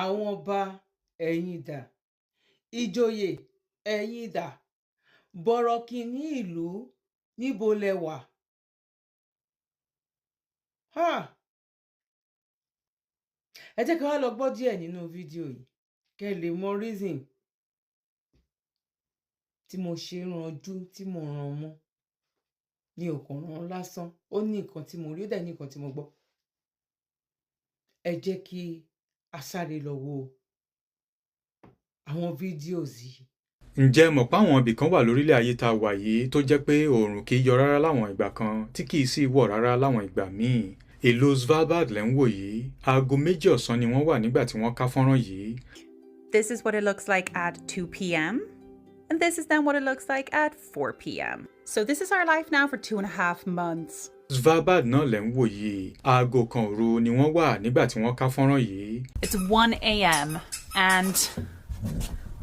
àwọn ọba ẹ̀yin dà, ìjòyè ẹ̀yin dà, bọ̀rọ̀kìnní ìlú níbo lẹ wà? Ẹ jẹ́ ká wá lọ gbọ́ díẹ̀ nínú fídíò yìí kẹ́ lè mọ reason tí mo ṣe ranjú tí mo ràn mọ́ ní òkàn ràn lásán. Ó ní nǹkan tí mo rí, ó dẹ̀ ní nǹkan tí mo gbọ́. Ẹ jẹ́ kí a sáré lọ wo àwọn fídíòs yìí. Ǹjẹ́ mọ̀ pé àwọn ibì kan wà lórílẹ̀ ayé tá a wà yìí tó jẹ́ pé oòrùn kì í yọ rárá láwọn ìgbà kan tí kì í sì wọ̀ rárá láwọn ìgbà míì. Ìlú Svalbard lẹ́ ń wò yìí, aago 2 ọ̀sán ni wọ́n wà nígbà tí wọ́n ká fọ́nrán yìí. This is what it looks like at 2 p.m. And this is then what it looks like at 4 p.m. So this is our life now for 2.5 months. Svalbard náà lẹ́ ń wò yìí, aago 1 òru ni wọ́n wà nígbà tí wọ́n ká fọ́nrán yìí. It's 1 a.m. and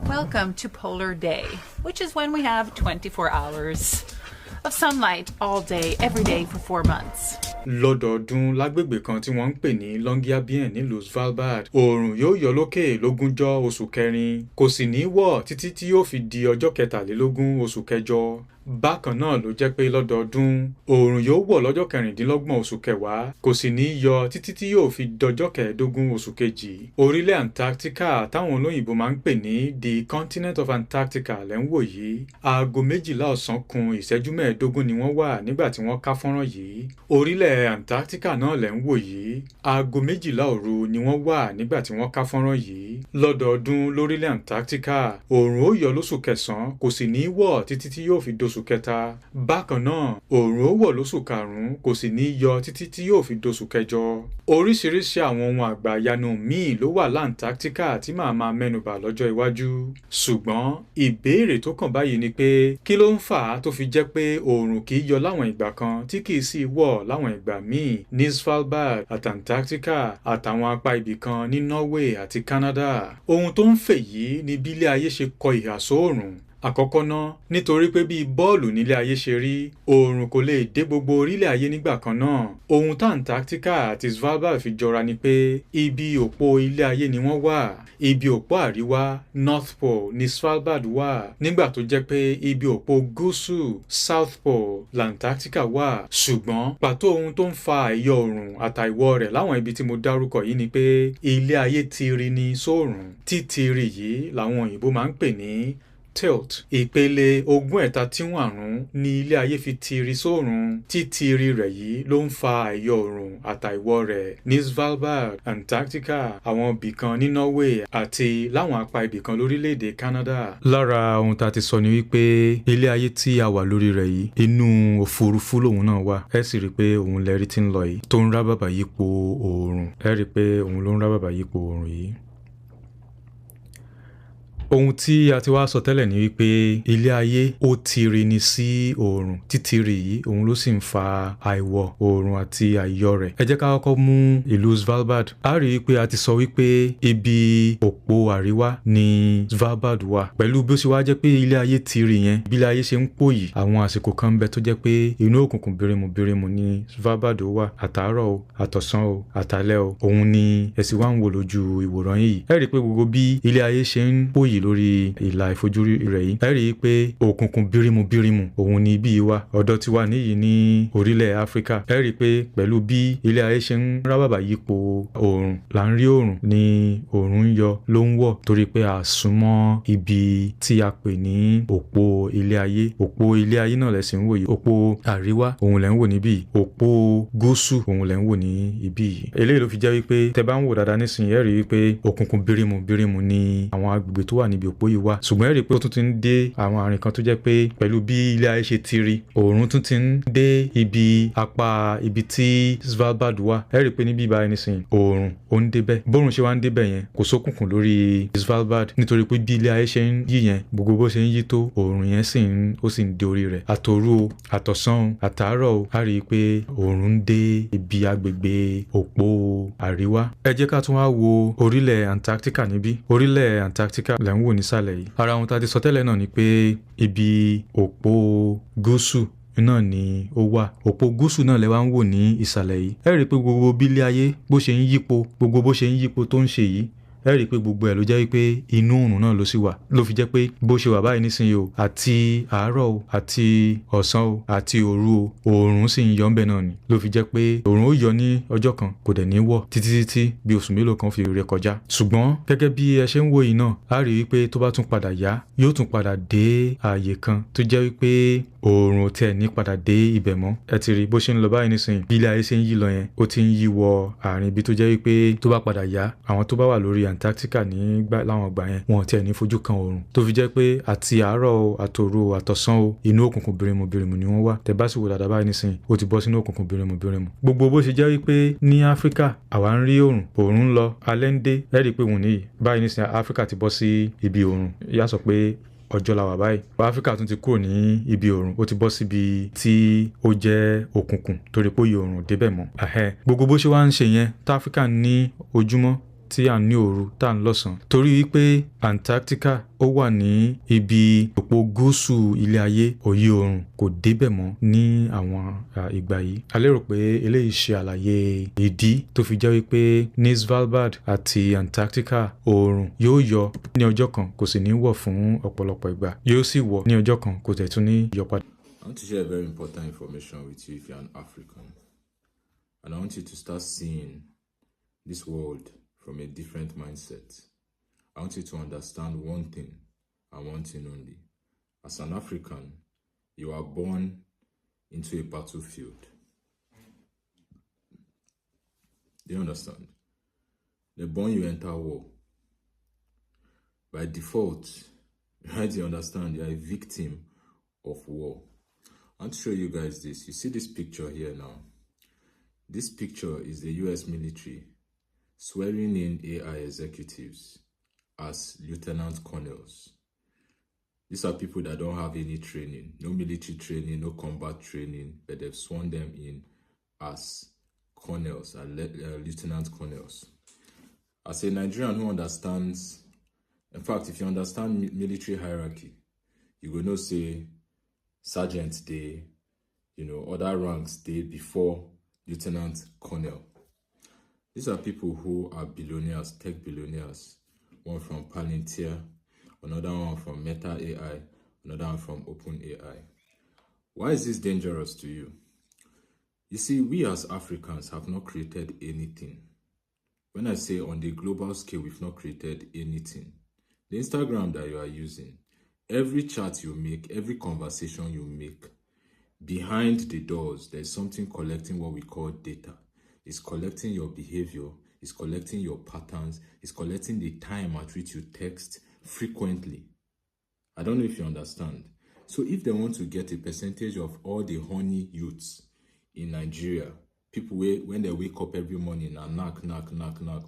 welcome to polar day, which is when we have 24 hours of sunlight all day, every day for 4 months. Lọ́dọọdún lágbègbè kan tí wọ́n ń pè ní Longyearbyen nílùú Svalbard, oòrùn yóò yọ lókè lógúnjọ́ oṣù kẹrin, kò sì ní wọ̀ títí tí yóò fi di ọjọ́ 23 oṣù kẹjọ. Bákan náà ló jẹ́ pé lọ́dọọdún oòrùn yóò wọ̀ lọ́jọ́ 26 oṣù kẹwàá, kò sì ní yọ títí tí yóò fi dọjọ́ 15 oṣù kejì. Orílẹ̀ Antarctica táwọn olóyìnbó máa ń pè ní the continent of Antarctica lẹ́ ń wò yìí, aago 12 ọ̀sán kù ìṣẹ́jú 15 ni wọ́n wà nígbà tí wọ́n ká fọ́nrán yìí. Orílẹ̀ Antarctica náà lẹ́ ń wò yìí, aago 12 òru ni wọ́n wà nígbà tí wọ́n ká fọ́nrán yìí. Lọ́dọọdún lórílẹ̀ Antarctica oòrùn ó yọ lóṣù kẹsàn-án, kò sì ní wọ̀ títí tí yóò fi doṣù kẹta. Bákan náà oòrùn ó wọ̀ lóṣù karùn-ún, kò sì ní yọ títí tí yóò fi doṣù kẹjọ. Oríṣiríṣi àwọn ohun àgbàyanu míì ló wà l'Antarctica tí màá máa mẹ́nubà lọ́jọ́ iwájú. Ṣùgbọ́n ìbéèrè tó kàn báyìí ni pé kí ló ń fà á tó fi jẹ́ pé oòrùn kì í yọ láwọn ìgbà kan tí kì í sì wọ̀ láwọn ìgbà míì ní Svalbard àti Antarctica àtàwọn apá ibì kan ní Norway àti Canada? Ohun tó ń fè yìí ni bí ilé ayé ṣe kọ ìhà sóòrùn. Àkọ́kọ́ ná, nítorí pé bí bọ́ọ̀lù nílé ayé ṣe rí, oòrùn kò lè dé gbogbo orílẹ̀ ayé nígbà kan náà. Ohun tá Antarctica àti Svalbard fi jọra ni pé ibi òpó ilé ayé ni wọ́n wà. Ibi òpó àríwá North Pole ní Svalbard wà, nígbà tó jẹ́ pé ibi òpó gúúsù South Pole l'Antarctica wà. Ṣùgbọ́n pàtó ohun tó ń fa àìyọ oòrùn àtàìwọ̀ rẹ̀ láwọn ibi tí mo dárúkọ yìí ni pé ilé ayé tiri ni sóòrùn. Títiri yìí làwọn òyìnbó máa ń pè ní tilt. Ìpele 25 ni ilé ayé fi tiri sóòrùn. Títiri rẹ̀ yìí ló ń fa àìyọ oòrùn àtàìwọ̀ rẹ̀ ní Svalbard, Antarctica, àwọn ibìkan ní Norway àti láwọn apá ibìkan lórílẹ̀‐èdè Canada. Lára ohun tá a ti sọ ni wípé ilé ayé tí a wà lórí rẹ̀ yìí inú òfurufú lòun náà wà. Ẹ sì rí i pé òun lẹ́rí tí ń lọ yìí tó ń rábàbà yípo oòrùn. Ẹ rí i pé òun ló ń rábàbà yípo oòrùn yìí. Ohun tí a ti wá sọ tẹ́lẹ̀ ni wípé ilé ayé ó tiri ni sí oòrùn. Títiri yìí òun ló sì ń fa àìwọ̀ oòrùn àti àìyọ rẹ̀. Ẹ jẹ́ ká kọ́kọ́ mú ìlú Svalbard. A rí i pé a ti sọ wípé ibi òpó àríwá ni Svalbard wà. Pẹ̀lú bí ó ṣe wá jẹ́ pé ilé ayé tiri yẹn, bí ilé ayé ṣe ń pò yìí, àwọn àsìkò kan ń bẹ tó jẹ́ pé inú òkùnkùn birimubirimu ni Svalbard wà. Àtàárọ̀ o, àtọ̀sán o, àtàlẹ́ o. Òun ni ẹ sì wá ń wò lójú ìwòran yìí. Ẹ rí i pé gbogbo bí ilé ayé ṣe ń pò yìí lórí ìlà ìfojúrí rẹ̀ yìí, ẹ rí i pé òkùnkùn birimubirimu òun ni ibi wa. Ọ̀dọ̀ ti wà níyìí ní orílẹ̀ Áfíríkà. Ẹ rí i pé pẹ̀lú bí ilé ayé ṣe ń rábàbà yípo oòrùn, là ń rí oòrùn ní oòrùn ń yọ ló ń wọ̀ torí pé a súnmọ́ ibi tí a pè ní òpó ilé ayé. Òpó ilé ayé náà lẹ sì ń wò yìí. Òpó àríwá òun lẹ ń wò níbí. Òpó gúúsù òun lẹ ń wò ní ibí yìí. Eléyìí ló fi jẹ́ wípé tẹ́ bá ń wò dáadáa nísìnyí, ẹ rí i pé òkùnkùn birimubirimu ni àwọn agbègbè tó wà níbi òpó yìí wà. Ṣùgbọ́n ẹ rí i pé ó tún ti ń dé àwọn àárín kan tó jẹ́ pé pẹ̀lú bí ilé ayé ṣe tiri, oòrùn tún ti ń dé ibi apá ibi tí Svalbard wà. Ẹ rí i pé níbí báyìí nísìnyí oòrùn ó ń débẹ̀. Bóòrùn ṣe wá ń débẹ̀ yẹn kò sókùnkùn lórí Svalbard nítorí pé bí ilé ayé ṣe ń yí yẹn, gbogbo bó ṣe ń yí tó oòrùn yẹn ó sì ń dé orí rẹ̀. Àtòru o, àtọ̀sán o, àtàárọ̀ o, a rí i pé oòrùn ń dé ibi agbègbè òpó àríwá. Ẹ jẹ́ ká tún wá wo orílẹ̀ Antarctica níbí. Orílẹ̀ Antarctica lẹ́ ń wò nísàlẹ̀ yìí. Ara ohun tá a ti sọ tẹ́lẹ̀ náà ni pé ibi òpó gúúsù náà ni ó wà. Òpó gúúsù náà lẹ wá ń wò ní ìsàlẹ̀ yìí. Ẹ rí i pé gbogbo bí ilé ayé bó ṣe ń yípo, gbogbo bó ṣe ń yípo tó ń ṣe yìí, ẹ rí i pé gbogbo ẹ̀ ló jẹ́ wípé inú oòrùn náà ló sì wà ló fi jẹ́ pé bó ṣe wà báyìí nísìnyí o àti àárọ̀ o àti ọ̀sán o àti òru o oòrùn sì ń yọ ńbẹ̀ náà ni ló fi jẹ́ pé oòrùn ó yọ ní ọjọ́ kan kò dẹ̀ ní wọ̀ títí bí oṣù mélòó kan fi ré kọjá ṣùgbọ́n gẹ́gẹ́ bí ẹ ṣe ń wo yìí náà a rí wípé tó bá tún padà yá yóò tún padà dé ààyè kan tó jẹ́ wípé oòrùn tẹ̀ ní padà dé ibẹ̀ mọ́ ẹ ti rí bó ṣe ń lọ báyìí nísìnyí bí ilé ayé ṣe ń yí lọ yẹn ó ti ń yí wọ àárín ibi tó jẹ́ wípé tó bá padà yá àwọn tó bá wà lórí Antarctica láwọn ìgbà yẹn wọn ò tiẹ̀ ní fojú kan oòrùn tó fi jẹ́ pé àti àárọ̀ o àtòru o àtọ̀sán o inú òkùnkùn birimu ni wọ́n wà tẹ́ bá sì wò dáadáa báyìí nísìnyí ó ti bọ́ sínú òkùnkùn birimu gbogbo bó ṣe jẹ́ wípé ní Áfíríkà àwa ń rí oòrùn ń lọ alẹ́ ń dé ẹ rí i pé wọ́n níyì báyìí nísìnyí Áfíríkà ti bọ́ sí ibi oòrùn yá sọ pé ọjọ́ la wà báyìí Áfíríkà tún ti kúrò ní ibi oòrùn ó ti bọ́ síbi tí ó jẹ́ òkùnkùn torí pé òye oòrùn débẹ̀ mọ́ gbogbo bó ṣe wá ń ṣe yẹn tá Áfíríkà ní ojúmọ́ tí à ń ní òru tá à ń lọ́sàn torí wípé Antarctica ó wà ní ibi òpó gúúsù ilé ayé òye oòrùn kò débẹ̀ mọ́ ní àwọn ìgbà yìí a lérò pé eléyìí ṣe àlàyé ìdí tó fi jẹ́ wípé ní Svalbard àti Antarctica oòrùn yóò yọ ní ọjọ́ kan kò sì ní wọ̀ fún ọ̀pọ̀lọpọ̀ ìgbà yóò sì wọ̀ ní ọjọ́ kan kò tẹ̀ tún ní yọ padà. I want to share very important information with you if you're an African, and I want you to start seeing this world from a different mindset. I want you to understand one thing and one thing only. As an African, you are born into a battlefield. Do you understand? The born you enter war. By default, right? You understand? You are a victim of war. I want to show you guys this. You see this picture here now? This picture is the US military swearing in AI executives as lieutenant colonels. These are people that don't have any training, no military training, no combat training, but they've sworn them in as colonels and lieutenant colonels. As a Nigerian who understands, in fact, if you understand military hierarchy, you will know say sergeant day, other ranks day before lieutenant colonel. These are people who are billionaires, tech billionaires. One from Palantir, another one from Meta AI, another one from Open AI. Why is this dangerous to you? You see, we as Africans have not created anything. When I say on the global scale, we've not created anything. The Instagram that you are using, every chat you make, every conversation you make, behind the doors, there's something collecting what we call data. It's collecting your behavior, it's collecting your patterns, it's collecting the time at which you text frequently. I don't know if you understand. So if they want to get a percentage of all the honey youths in Nigeria, people when they wake up every morning and knock,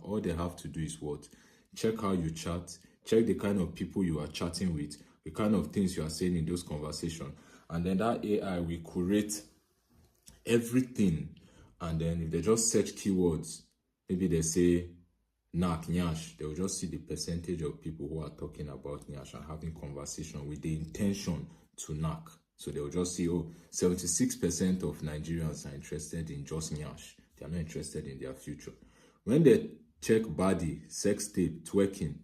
all they have to do is what? Check how you chat, check the kind of people you are chatting with, the kind of things you are saying in those conversations. And then that AI will curate everything. And then if they just search keywords, maybe they say Nak, Nyash, they will just see the percentage of people who are talking about Nyash and having conversation with the intention to knock. So they will just see, 76% of Nigerians are interested in just Nyash. They are not interested in their future. When they check body, sex tape, twerking,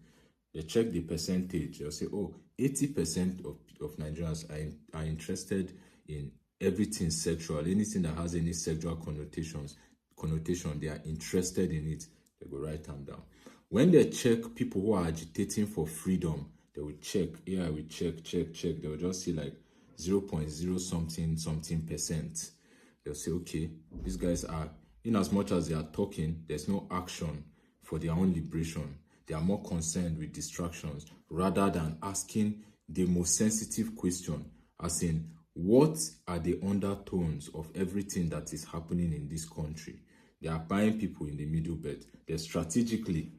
they check the percentage. They'll say, 80% of Nigerians are interested in everything sexual, anything that has any sexual connotation, they are interested in it. They will write them down. When they check people who are agitating for freedom, they will check, AI will check. They will just see like 0.0 something percent. They'll say, okay, these guys are, in as much as they are talking, there's no action for their own liberation. They are more concerned with distractions rather than asking the most sensitive question, as in, what are the undertones of everything that is happening in this country? They are buying people in the middle belt. They're strategically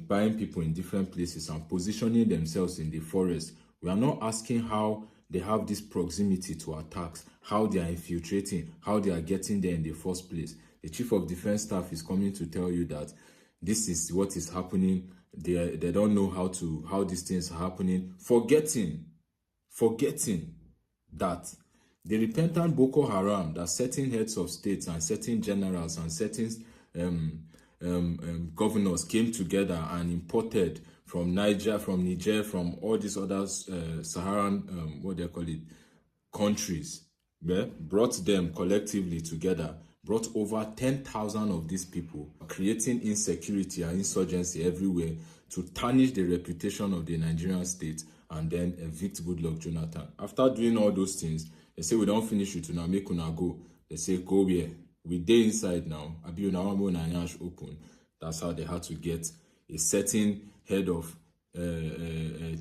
buying people in different places and positioning themselves in the forest. We are not asking how they have this proximity to attacks, how they are infiltrating, how they are getting there in the first place. The Chief of Defense Staff is coming to tell you that this is what is happening. They don't know how these things are happening. Forgetting that the repentant Boko Haram, that certain heads of states and certain generals and certain governors came together and imported from Niger, from all these other Saharan, what they call it, countries, yeah, brought them collectively together, brought over 10,000 of these people, creating insecurity and insurgency everywhere to tarnish the reputation of the Nigerian state and then evict Goodluck Jonathan. After doing all those things, they say, we don't finish it now, make una go. They say, go where? We dey inside now. Abi una wan make una yansh open. That's how they had to get a certain head of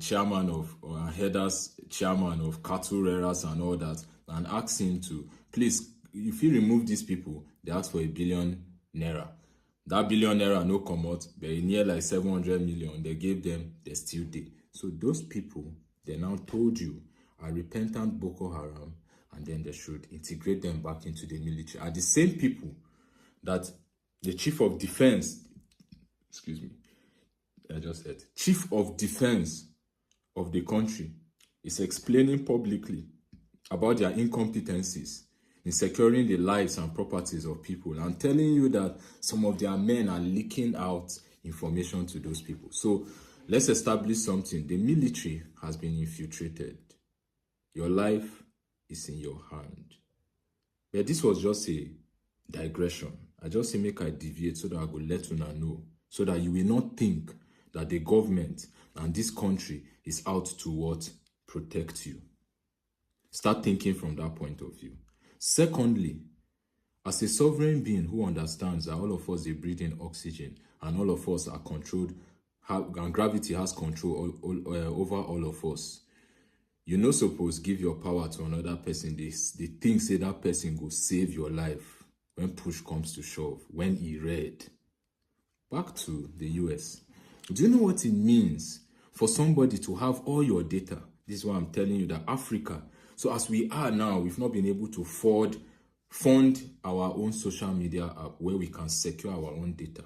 chairman of, or headers chairman of cattle rearers and all that, and ask him to, please, if you remove these people, they ask for £1 billion. That £1 billion no come out, they near like 700 million. They gave them, they still did. So those people, they now told you, are repentant Boko Haram, and then they should integrate them back into the military. Are the same people that the chief of defense, chief of defense of the country is explaining publicly about their incompetencies in securing the lives and properties of people, and telling you that some of their men are leaking out information to those people. So let's establish something. The military has been infiltrated. Your life is in your hand. But this was just a digression. I just say make I deviate so that I will let you know, so that you will not think that the government and this country is out to what? Protect you. Start thinking from that point of view. Secondly, as a sovereign being who understands that all of us are breathing oxygen and all of us are controlled, and gravity has control over all of us, you no suppose give your power to another person. They think say that person go save your life when push comes to shove, when he read. Back to the US. Do you know what it means for somebody to have all your data? This is why I'm telling you that Africa, so as we are now, we've not been able to fund our own social media app where we can secure our own data.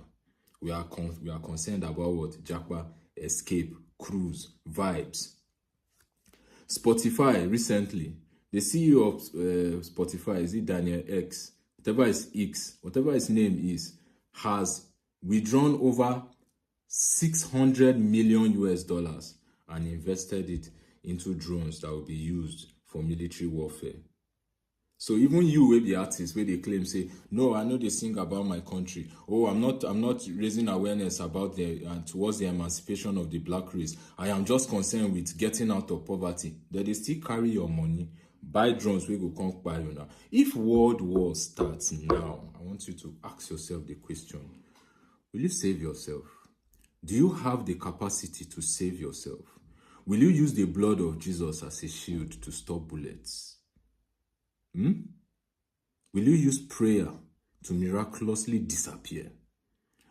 We are concerned about what? Japa, Escape, Cruise, Vibes. Spotify recently, the CEO of Spotify, is it Daniel X, whatever his name is, has withdrawn over $600 million and invested it into drones that will be used for military warfare. So even you will be artists where they claim, say, no, I know they sing about my country. Oh, I'm not raising awareness about towards the emancipation of the black race. I am just concerned with getting out of poverty. That they still carry your money, buy drones, we go come buy you now. If world war starts now, I want you to ask yourself the question, will you save yourself? Do you have the capacity to save yourself? Will you use the blood of Jesus as a shield to stop bullets? Will you use prayer to miraculously disappear?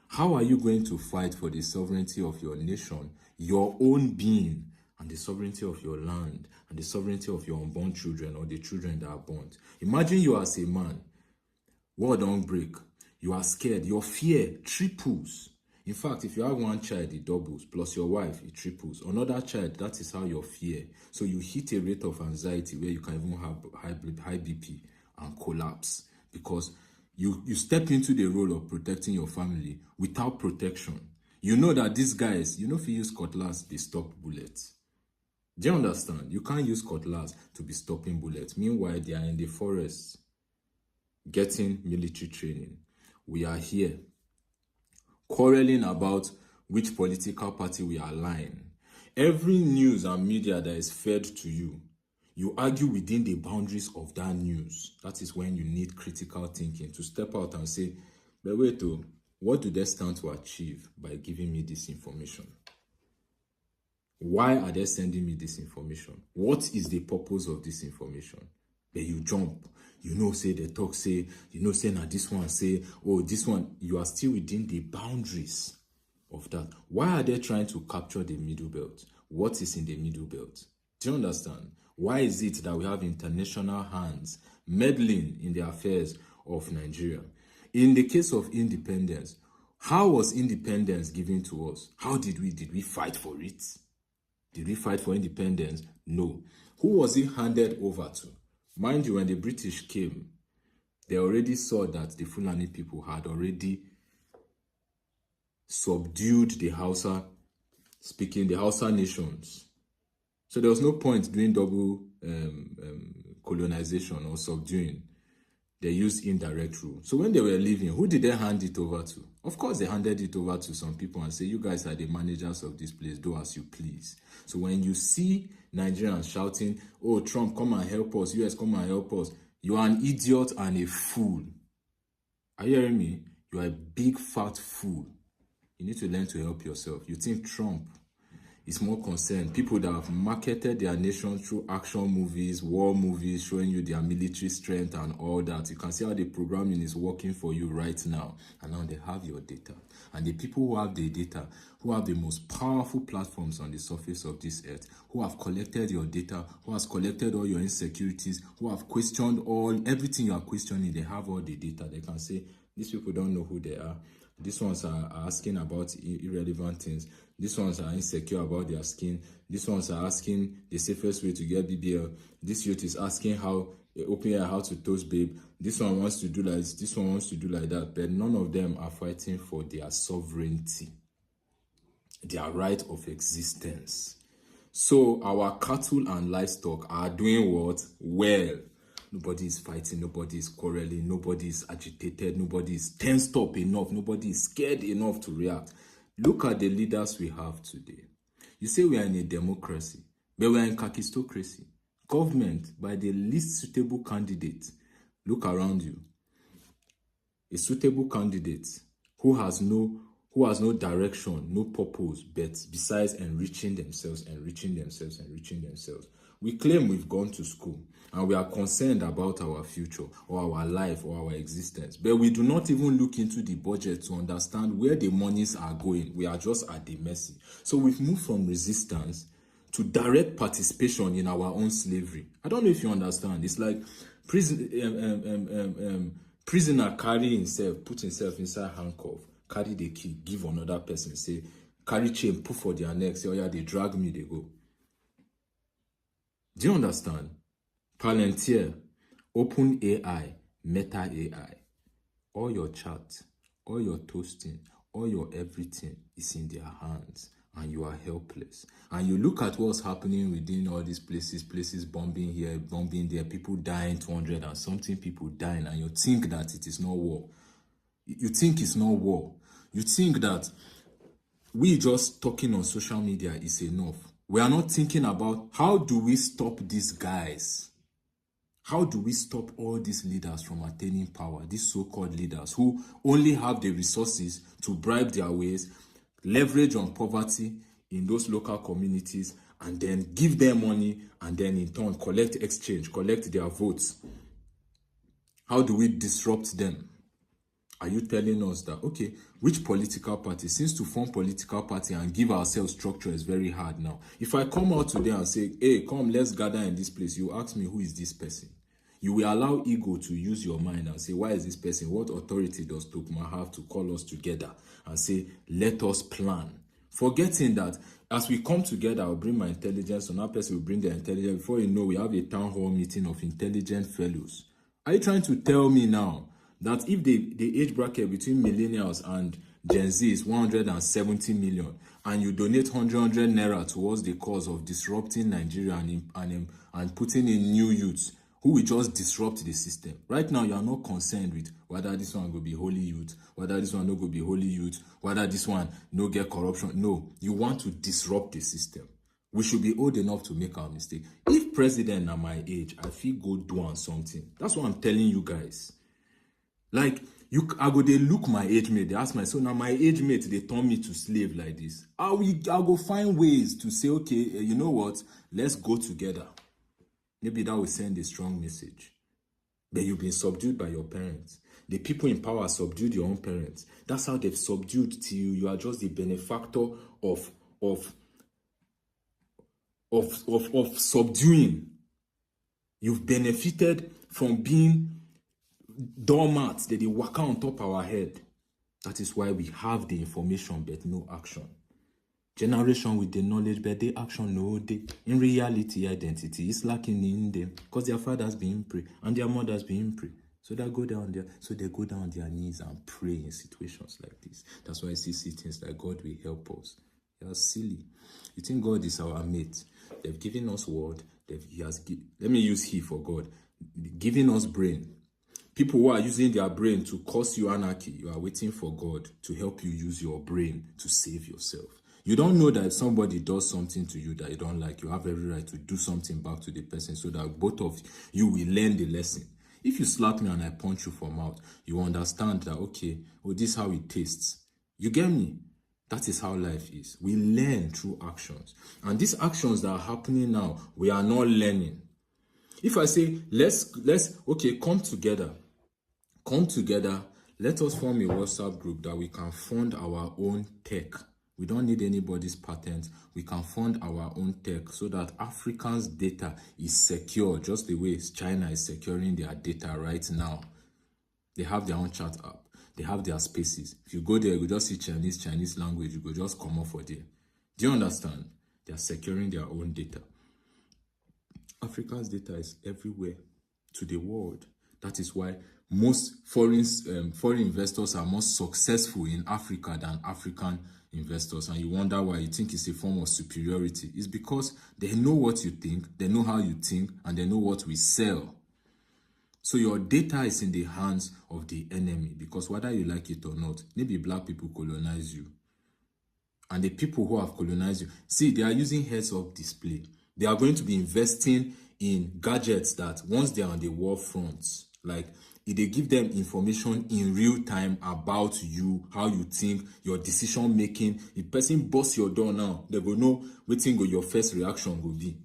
How are you going to fight for the sovereignty of your nation, your own being, and the sovereignty of your land, and the sovereignty of your unborn children or the children that are born? Imagine you as a man, war don't break, you are scared, your fear triples. In fact, if you have one child, it doubles, plus your wife, it triples. Another child, that is how your fear. So you hit a rate of anxiety where you can even have high BP and collapse, because you step into the role of protecting your family without protection. You know that these guys, you know if you use cutlass, they stop bullets. Do you understand? You can't use cutlass to be stopping bullets. Meanwhile, they are in the forest getting military training. We are here quarreling about which political party we align. Every news and media that is fed to you, you argue within the boundaries of that news. That is when you need critical thinking to step out and say, but wait, what do they stand to achieve by giving me this information? Why are they sending me this information? What is the purpose of this information? But you jump. You know, say they talk, say, you know, say, now this one, say, oh, this one, you are still within the boundaries of that. Why are they trying to capture the middle belt? What is in the middle belt? Do you understand? Why is it that we have international hands meddling in the affairs of Nigeria? In the case of independence, how was independence given to us? How did we fight for it? Did we fight for independence? No. Who was it handed over to? Mind you, when the British came, they already saw that the Fulani people had already subdued the Hausa nations. So there was no point doing double colonization or subduing. They used indirect rule. So when they were leaving, who did they hand it over to? Of course, they handed it over to some people and say, you guys are the managers of this place, do as you please. So when you see Nigerians shouting, oh, Trump, come and help us, US, come and help us, you are an idiot and a fool. Are you hearing me? You are a big fat fool. You need to learn to help yourself. You think Trump is more concerned. People that have marketed their nation through action movies, war movies, showing you their military strength and all that. You can see how the programming is working for you right now. And now they have your data. And the people who have the data, who have the most powerful platforms on the surface of this earth, who have collected your data, who has collected all your insecurities, who have questioned everything you are questioning, they have all the data. They can say, these people don't know who they are. These ones are asking about irrelevant things. These ones are insecure about their skin. These ones are asking the safest way to get BBL. This youth is asking how to toast babe. This one wants to do like this. This one wants to do like that. But none of them are fighting for their sovereignty, their right of existence. So our cattle and livestock are doing what? Well. Nobody is fighting, nobody is quarreling, nobody is agitated, nobody is tensed up enough, nobody is scared enough to react. Look at the leaders we have today. You say we are in a democracy, but we are in kakistocracy. Government by the least suitable candidate. Look around you. A suitable candidate who has no direction, no purpose, but besides enriching themselves. We claim we've gone to school and we are concerned about our future or our life or our existence, but we do not even look into the budget to understand where the monies are going. We are just at the mercy. So we've moved from resistance to direct participation in our own slavery. I don't know if you understand. It's like prisoner carry himself, put himself inside handcuff, carry the key, give another person, say, carry chain, put for their neck, say, oh yeah, they drag me, they go. Do you understand? Palantir, Open AI, Meta AI, all your chat, all your toasting, all your everything is in their hands and you are helpless. And you look at what's happening within all these places bombing here, bombing there, people dying, 200 and something people dying, and you think that it is not war. You think it's not war. You think that we just talking on social media is enough. We are not thinking about how do we stop these guys? How do we stop all these leaders from attaining power? These so-called leaders who only have the resources to bribe their ways, leverage on poverty in those local communities, and then give them money and then in turn collect exchange, collect their votes. How do we disrupt them? Are you telling us that, okay, which political party, since to form political party and give ourselves structure is very hard now. If I come out today and say, hey, come, let's gather in this place, you ask me, who is this person? You will allow ego to use your mind and say, why is this person? What authority does Tokma have to call us together and say, let us plan? Forgetting that as we come together, I'll bring my intelligence, another person will bring their intelligence. Before you know, we have a town hall meeting of intelligent fellows. Are you trying to tell me now that if the age bracket between millennials and Gen Z is 170 million, and you donate 100 naira towards the cause of disrupting Nigeria and putting in new youths who will just disrupt the system? Right now, you are not concerned with whether this one will be holy youth, whether this one no go be holy youth, whether this one no get corruption. No, you want to disrupt the system. We should be old enough to make our mistake. If president at my age, I feel go do on something. That's what I'm telling you guys. Like, I go, they look my age mate. They ask my son, now my age mate, they turn me to slave like this. I'll go find ways to say, okay, you know what? Let's go together. Maybe that will send a strong message. But you've been subdued by your parents. The people in power subdued your own parents. That's how they've subdued to you. You are just the benefactor of subduing. You've benefited from being doormats that they work on top of our head. That is why we have the information but no action. Generation with the knowledge but the action no day. In reality, identity is lacking in them because their fathers being prey and their mothers being prey. So they go down their knees and pray in situations like this. That's why I see things like God will help us. They are silly. You think God is our mate? They've given us word. Let me use he for God. Giving us brain. People who are using their brain to cause you anarchy, you are waiting for God to help you use your brain to save yourself. You don't know that if somebody does something to you that you don't like, you have every right to do something back to the person so that both of you will learn the lesson. If you slap me and I punch you for mouth, you understand that, okay, this is how it tastes. You get me? That is how life is. We learn through actions. And these actions that are happening now, we are not learning. If I say, let's come together, let us form a WhatsApp group that we can fund our own tech. We don't need anybody's patent. We can fund our own tech so that Africans' data is secure, just the way China is securing their data right now. They have their own chat app. They have their spaces. If you go there, you just see Chinese language, you go just come off for there. Do you understand? They are securing their own data. Africa's data is everywhere to the world. That is why most foreign investors are more successful in Africa than African investors. And you wonder why. You think it's a form of superiority. It's because they know what you think, they know how you think, and they know what we sell. So your data is in the hands of the enemy, because whether you like it or not, maybe black people colonize you. And the people who have colonized you, see, they are using heads-up display. They are going to be investing in gadgets that once they are on the war fronts, like if they give them information in real time about you, how you think, your decision making. If person busts your door now, they will know what your first reaction will be.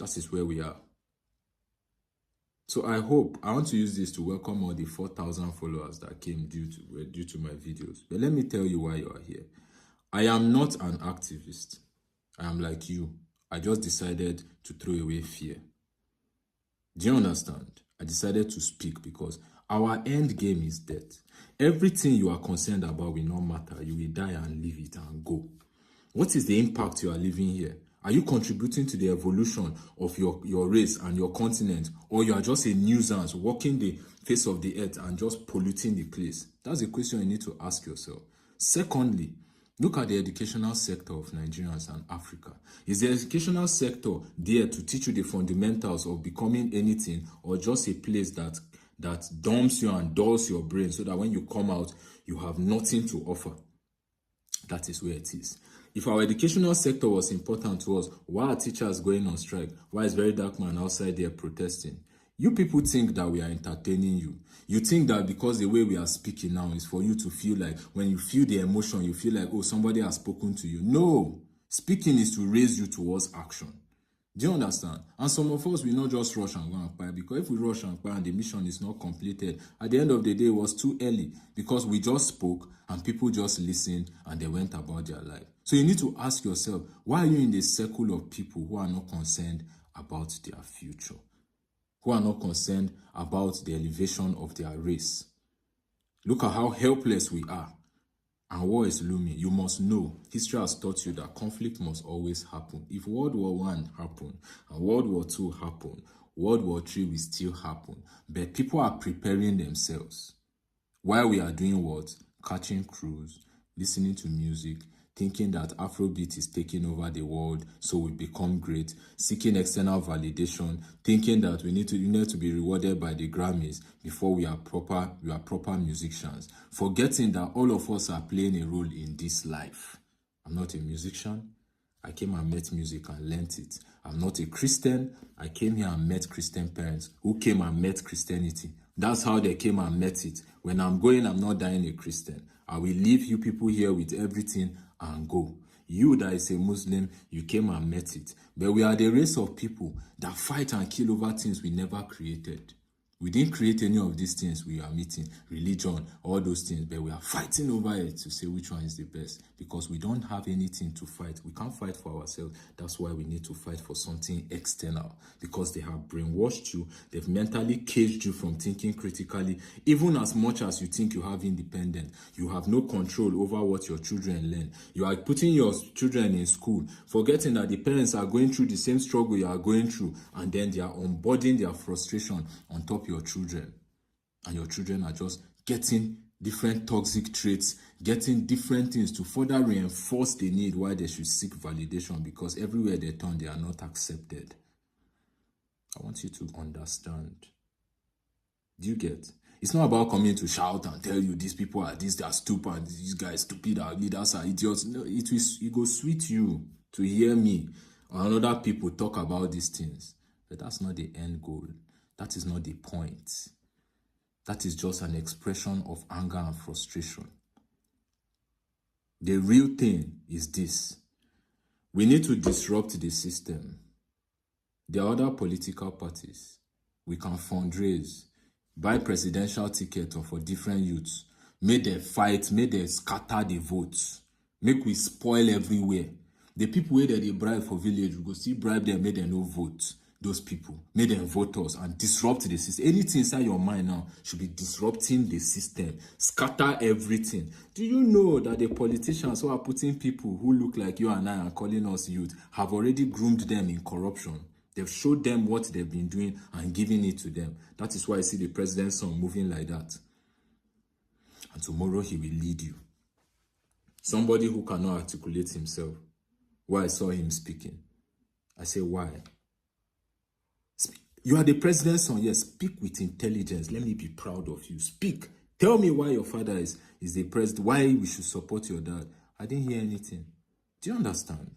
That is where we are. So I want to use this to welcome all the 4,000 followers that came due to my videos. But let me tell you why you are here. I am not an activist. I am like you. I just decided to throw away fear. Do you understand? I decided to speak because our end game is death. Everything you are concerned about will not matter. You will die and leave it and go. What is the impact you are leaving here? Are you contributing to the evolution of your race and your continent? Or you are just a nuisance walking the face of the earth and just polluting the place? That's a question you need to ask yourself. Secondly, look at the educational sector of Nigerians and Africa. Is the educational sector there to teach you the fundamentals of becoming anything, or just a place that dumps you and dulls your brain so that when you come out, you have nothing to offer? That is where it is. If our educational sector was important to us, why are teachers going on strike? Why is Very Dark Man outside there protesting? You people think that we are entertaining you. You think that because the way we are speaking now is for you to feel like, when you feel the emotion, you feel like, oh, somebody has spoken to you. No. Speaking is to raise you towards action. Do you understand? And some of us will not just rush and go and buy, because if we rush and buy and the mission is not completed, at the end of the day, it was too early, because we just spoke and people just listened and they went about their life. So you need to ask yourself, why are you in the circle of people who are not concerned about their future? Who are not concerned about the elevation of their race? Look at how helpless we are. And war is looming. You must know, history has taught you that conflict must always happen. If World War I happened, and World War II happened, World War III will still happen. But people are preparing themselves. While we are doing what? Catching cruise, listening to music, thinking that Afrobeat is taking over the world, so we become great, seeking external validation, thinking that we need to be rewarded by the Grammys before we are proper musicians, forgetting that all of us are playing a role in this life. I'm not a musician. I came and met music and learnt it. I'm not a Christian. I came here and met Christian parents who came and met Christianity. That's how they came and met it. When I'm going, I'm not dying a Christian. I will leave you people here with everything and go. You that is a Muslim, you came and met it. But we are the race of people that fight and kill over things we never created. We didn't create any of these things we are meeting, religion, all those things, but we are fighting over it to say which one is the best, because we don't have anything to fight. We can't fight for ourselves. That's why we need to fight for something external, because they have brainwashed you. They've mentally caged you from thinking critically. Even as much as you think you have independence, you have no control over what your children learn. You are putting your children in school, forgetting that the parents are going through the same struggle you are going through, and then they are onboarding their frustration on top up your children, and your children are just getting different toxic traits, getting different things to further reinforce the need why they should seek validation, because everywhere they turn, they are not accepted. I want you to understand. Do you get? It's not about coming to shout and tell you these people are this, they are stupid, and these guys stupid, our leaders are idiots. No, it will sweet you to hear me or other people talk about these things. But that's not the end goal. That is not the point. That is just an expression of anger and frustration. The real thing is this. We need to disrupt the system. There are other political parties. We can fundraise, buy presidential tickets for different youths, make them fight, make them scatter the votes, make we spoil everywhere. The people where they bribe for village, we go see bribe them, make them no vote. Those people, make them vote us and disrupt the system. Anything inside your mind now should be disrupting the system, scatter everything. Do you know that the politicians who are putting people who look like you and I and calling us youth have already groomed them in corruption? They've showed them what they've been doing and giving it to them. That is why I see the president's son moving like that. And tomorrow he will lead you. Somebody who cannot articulate himself. Why I saw him speaking. I say, why? You are the president's son. Yes, speak with intelligence. Let me be proud of you. Speak. Tell me why your father is the president. Why we should support your dad. I didn't hear anything. Do you understand?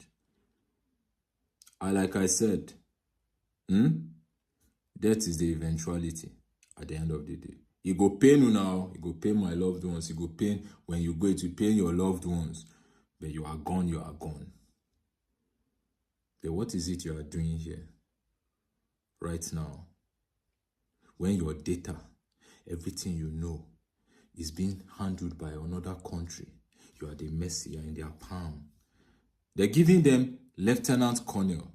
Like I said, death is the eventuality at the end of the day. You go pain you now. You go pain my loved ones. You go pain when you go to pain your loved ones. But you are gone. You are gone. But what is it you are doing here? Right now, when your data, everything you know, is being handled by another country, you are the mercy, you are in their palm. They're giving them Lieutenant Colonel.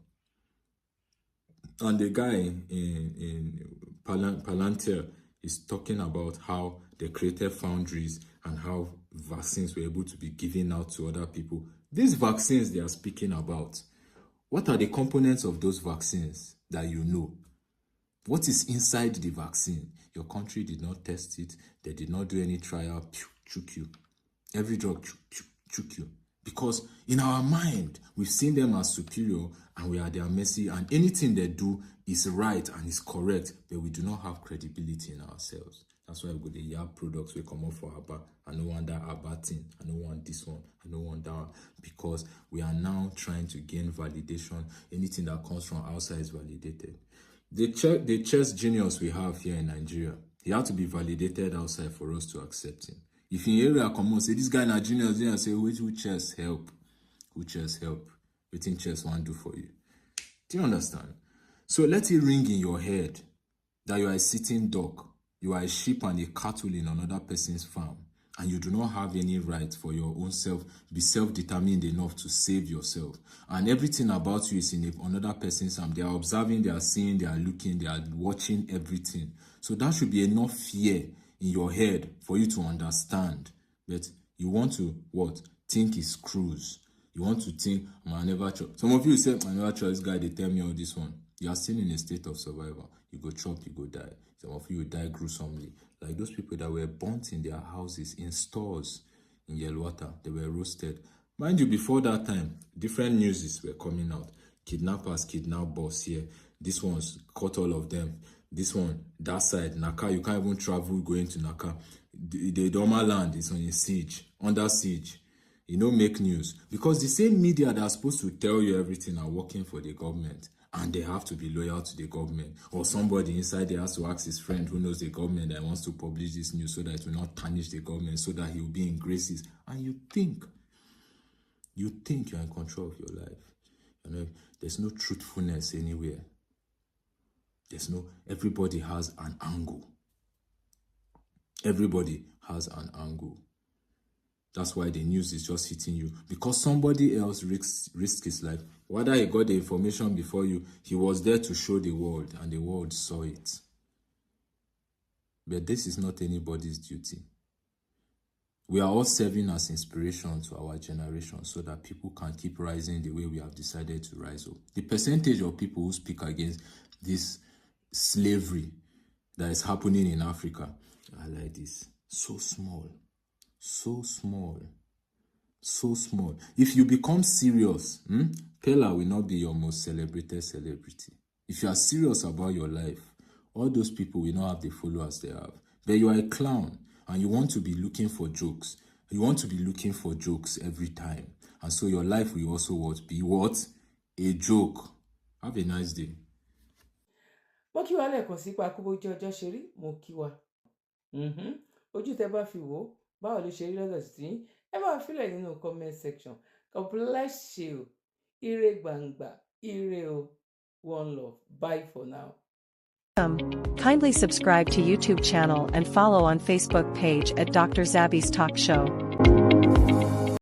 And the guy in Palantir is talking about how they created foundries and how vaccines were able to be given out to other people. These vaccines they are speaking about, what are the components of those vaccines that you know? What is inside the vaccine? Your country did not test it. They did not do any trial. Chook you. Every drug, chook you. Because in our mind, we've seen them as superior and we are their mercy. And anything they do is right and is correct. But we do not have credibility in ourselves. That's why we go the Yab products we come up for Abba. I don't want that Abba thing. I don't want this one. I don't want that one. Because we are now trying to gain validation. Anything that comes from outside is validated. The chess genius we have here in Nigeria, he had to be validated outside for us to accept him. If in area come on, say this guy na genius, then I say, who chess help? Who chess help? What think chess want do for you? Do you understand? So let it ring in your head that you are a sitting dog. You are a sheep and a cattle in another person's farm, and you do not have any right for your own self, be self-determined enough to save yourself. And everything about you is in another person's farm. They are observing, they are seeing, they are looking, they are watching everything. So that should be enough fear in your head for you to understand. But you want to, what? Think is cruise. You want to think, I never try. Some of you say, I never try this guy, they tell me all this one. You are still in a state of survival. You go chop, you go die. Some of you will die gruesomely. Like those people that were burnt in their houses, in stores, in Yelwata, they were roasted. Mind you, before that time, different newses were coming out. Kidnappers kidnap boss here. This one's caught all of them. This one, that side, Naka, you can't even travel going to Naka. The Doma land is on a siege, under siege. You know, make news. Because the same media that are supposed to tell you everything are working for the government. And they have to be loyal to the government. Or somebody inside there has to ask his friend who knows the government that wants to publish this news so that it will not tarnish the government, so that he will be in graces. And you think you're in control of your life. You know, there's no truthfulness anywhere. Everybody has an angle. Everybody has an angle. That's why the news is just hitting you. Because somebody else risked his life. Whether he got the information before you, he was there to show the world, and the world saw it. But this is not anybody's duty. We are all serving as inspiration to our generation so that people can keep rising the way we have decided to rise up. The percentage of people who speak against this slavery that is happening in Africa are like this. So small. So small. So small. If you become serious, Pella will not be your most celebrated celebrity. If you are serious about your life, all those people will not have the followers they have. But you are a clown and you want to be looking for jokes. You want to be looking for jokes every time. And so your life will also be what? A joke. Have a nice day. Mo kí wa lẹ́ẹ̀kan sí pa kó bójú ọjọ́ ṣe rí, mo kí wa. Ojú tẹ bá fi wò ó, báwo ló ṣe rí lọ́dọ̀ sí yín? Ẹ bá fílẹ̀ nínú comment section. God bless you. Ire gbangba, ire o. One love. Bye for now. Kindly subscribe to YouTube channel and follow on Facebook page at Dr. Zabby's Talk Show.